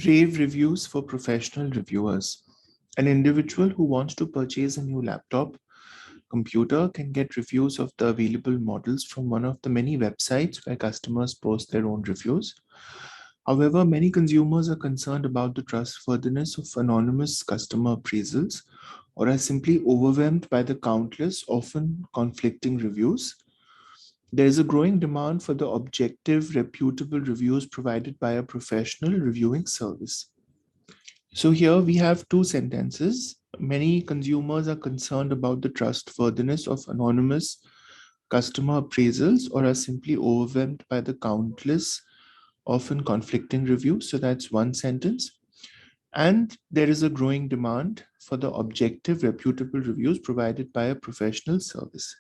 Rave reviews for professional reviewers. An individual who wants to purchase a new laptop computer can get reviews of the available models from one of the many websites where customers post their own reviews. However, many consumers are concerned about the trustworthiness of anonymous customer appraisals or are simply overwhelmed by the countless, often conflicting reviews. There is a growing demand for the objective, reputable reviews provided by a professional reviewing service. So here we have two sentences. Many consumers are concerned about the trustworthiness of anonymous customer appraisals or are simply overwhelmed by the countless, often conflicting reviews. So that's one sentence. And there is a growing demand for the objective, reputable reviews provided by a professional service.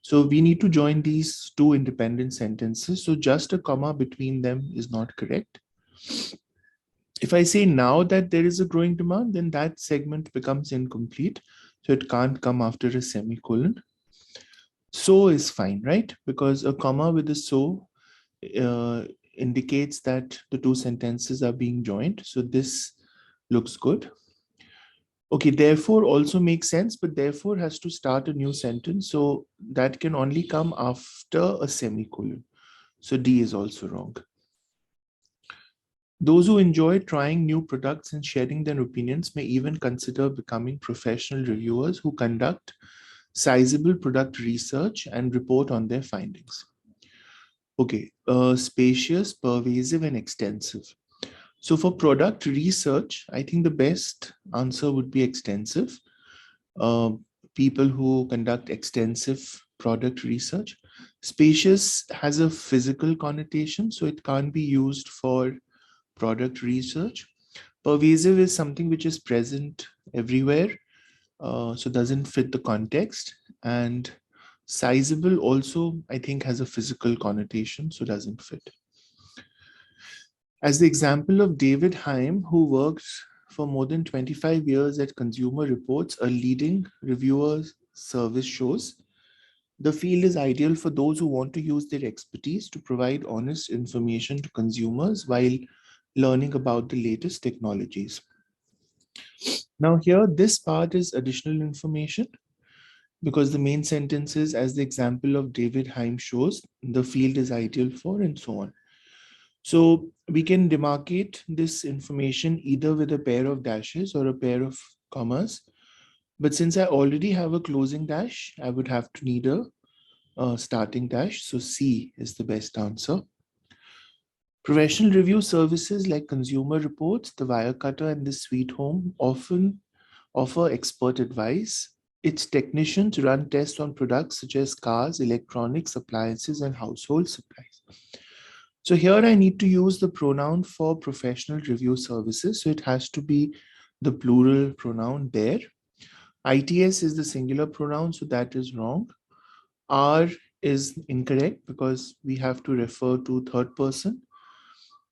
So we need to join these two independent sentences. So just a comma between them is not correct. If I say now that there is a growing demand, then that segment becomes incomplete. So it can't come after a semicolon. So is fine, right? Because a comma with a so indicates that the two sentences are being joined. So this looks good. Okay, therefore also makes sense, but therefore has to start a new sentence. So that can only come after a semicolon. So D is also wrong. Those who enjoy trying new products and sharing their opinions may even consider becoming professional reviewers who conduct sizable product research and report on their findings. Okay, spacious, pervasive, and extensive. So for product research, I think the best answer would be extensive. People who conduct extensive product research. Spacious has a physical connotation, so it can't be used for product research. Pervasive is something which is present everywhere, so doesn't fit the context. And sizable also, I think, has a physical connotation, so doesn't fit. As the example of David Heim, who worked for more than 25 years at Consumer Reports, a leading reviewer service, shows, the field is ideal for those who want to use their expertise to provide honest information to consumers while learning about the latest technologies. Now here, this part is additional information because the main sentence is, as the example of David Heim shows, the field is ideal for, and so on. So we can demarcate this information either with a pair of dashes or a pair of commas. But since I already have a closing dash, I would have to need a starting dash. So C is the best answer. Professional review services like Consumer Reports, the Wirecutter, and the Sweet Home often offer expert advice. Its technicians run tests on products such as cars, electronics, appliances, and household supplies. So here I need to use the pronoun for professional review services. So it has to be the plural pronoun there. ITS is the singular pronoun, so that is wrong. R is incorrect because we have to refer to third person.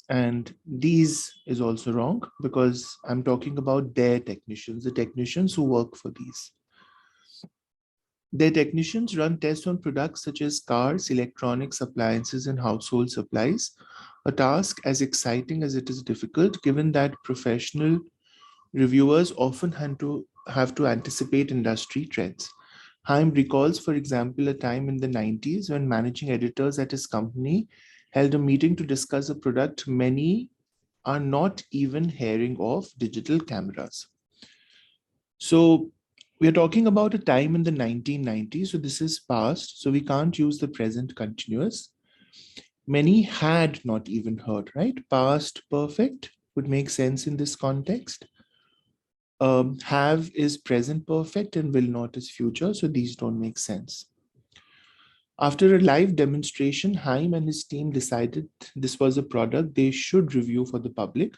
And these is also wrong because I'm talking about their technicians, the technicians who work for these. Their technicians run tests on products such as cars, electronics, appliances, and household supplies, a task as exciting as it is difficult, given that professional reviewers often have to anticipate industry trends. Haim recalls, for example, a time in the 90s when managing editors at his company held a meeting to discuss a product many are not even hearing of: digital cameras. So we are talking about a time in the 1990s. So this is past. So we can't use the present continuous. Many had not even heard, right? Past perfect would make sense in this context. Have is present perfect and will not is future. So these don't make sense. After a live demonstration, Haim and his team decided this was a product they should review for the public.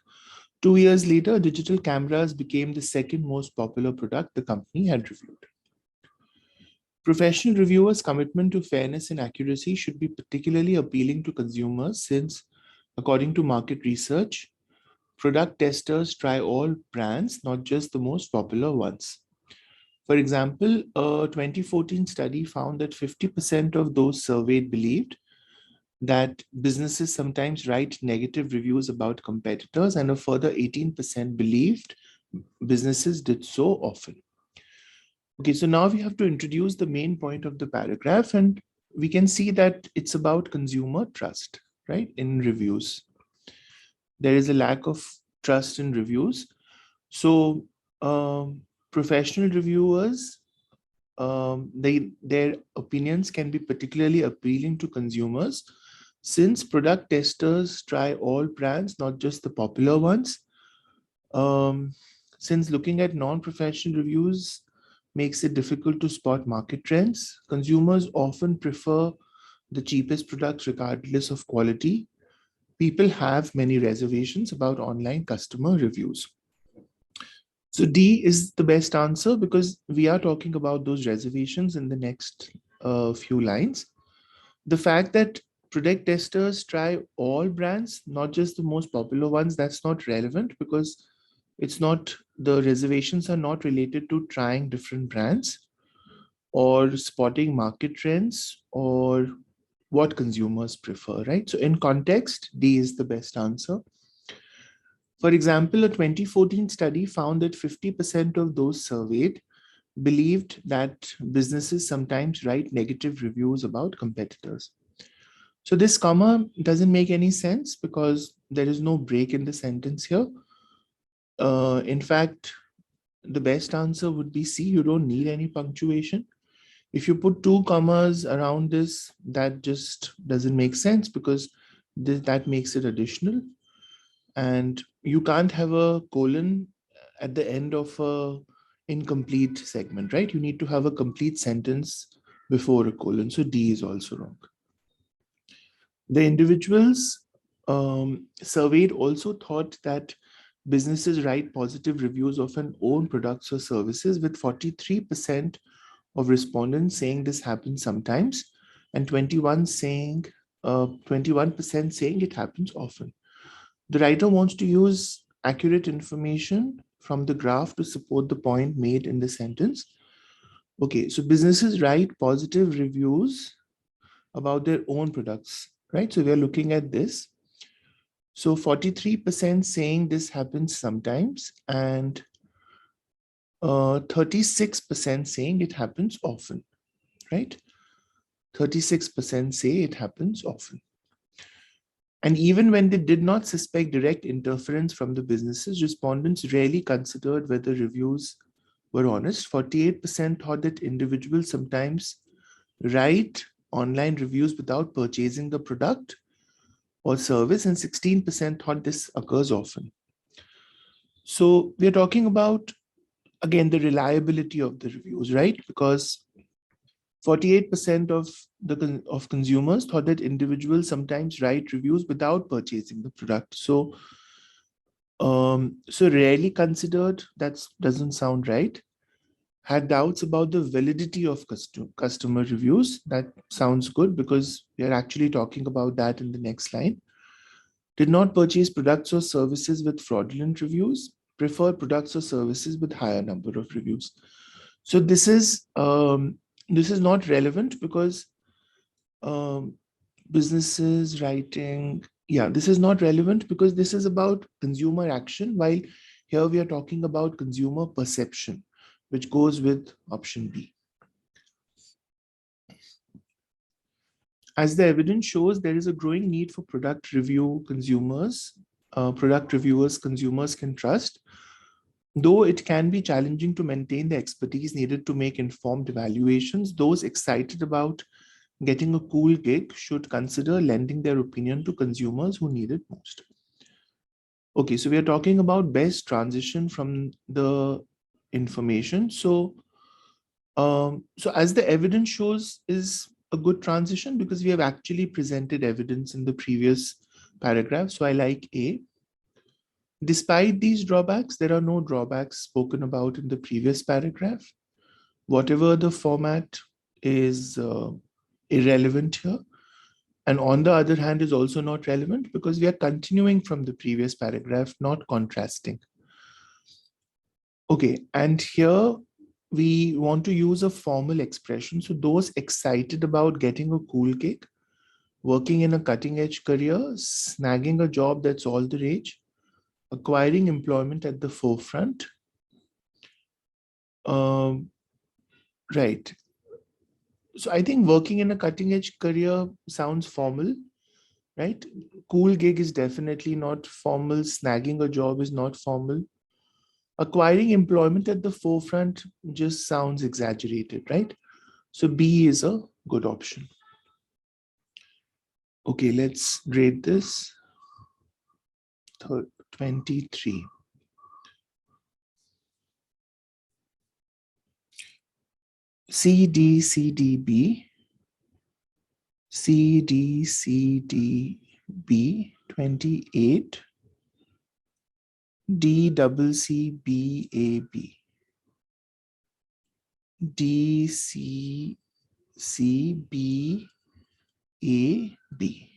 2 years later, digital cameras became the second most popular product the company had reviewed. Professional reviewers' commitment to fairness and accuracy should be particularly appealing to consumers since, according to market research, product testers try all brands, not just the most popular ones. For example, a 2014 study found that 50% of those surveyed believed that businesses sometimes write negative reviews about competitors, and a further 18% believed businesses did so often. Okay, so now we have to introduce the main point of the paragraph, and we can see that it's about consumer trust, right? In reviews, there is a lack of trust in reviews. So, professional reviewers, their opinions can be particularly appealing to consumers since product testers try all brands, not just the popular ones. Um, since looking at non-professional reviews makes it difficult to spot market trends, consumers often prefer the cheapest products regardless of quality. People have many reservations about online customer reviews. So D is the best answer because we are talking about those reservations in the next few lines. The fact that product testers try all brands, not just the most popular ones, that's not relevant because it's not, the reservations are not related to trying different brands or spotting market trends or what consumers prefer, right? So in context, D is the best answer. For example, a 2014 study found that 50% of those surveyed believed that businesses sometimes write negative reviews about competitors. So this comma doesn't make any sense because there is no break in the sentence here. In fact, the best answer would be C. You don't need any punctuation. If you put two commas around this, that just doesn't make sense because that makes it additional. And you can't have a colon at the end of a incomplete segment, right? You need to have a complete sentence before a colon. So D is also wrong. The individuals surveyed also thought that businesses write positive reviews of an own products or services, with 43% of respondents saying this happens sometimes, and 21% saying it happens often. The writer wants to use accurate information from the graph to support the point made in the sentence. Okay, so businesses write positive reviews about their own products, right? So we are looking at this. So 43% saying this happens sometimes, and 36% saying it happens often, right? 36% say it happens often. And even when they did not suspect direct interference from the businesses, respondents rarely considered whether reviews were honest. 48% thought that individuals sometimes write online reviews without purchasing the product or service, and 16% thought this occurs often. So we're talking about, again, the reliability of the reviews, right? Because 48% of consumers thought that individuals sometimes write reviews without purchasing the product. So rarely considered, that doesn't sound right. Had doubts about the validity of customer reviews. That sounds good because we are actually talking about that in the next line. Did not purchase products or services with fraudulent reviews. Prefer products or services with higher number of reviews. So this is not relevant because businesses writing, yeah, this is not relevant because this is about consumer action, while here we are talking about consumer perception, which goes with option B. As the evidence shows, there is a growing need for product reviewers consumers can trust, though it can be challenging to maintain the expertise needed to make informed evaluations. Those excited about getting a cool gig should consider lending their opinion to consumers who need it most. Okay, so we are talking about best transition from the information. So as the evidence shows is a good transition because we have actually presented evidence in the previous paragraph. So I like A. Despite these drawbacks, there are no drawbacks spoken about in the previous paragraph. Whatever the format is irrelevant here. And on the other hand, is also not relevant because we are continuing from the previous paragraph, not contrasting. Okay, and here we want to use a formal expression. So those excited about getting a cool cake Working in a cutting edge career, snagging a job that's all the rage, acquiring employment at the forefront. Um, right. So I think working in a cutting edge career sounds formal, right? Cool gig is definitely not formal. Snagging a job is not formal. Acquiring employment at the forefront just sounds exaggerated, right? So B is a good option. Okay, let's rate this. 23. C, D, C, D, B. C, D, C, D, B. 28. D, double C, B, A, B. D, C, C, B, A, B.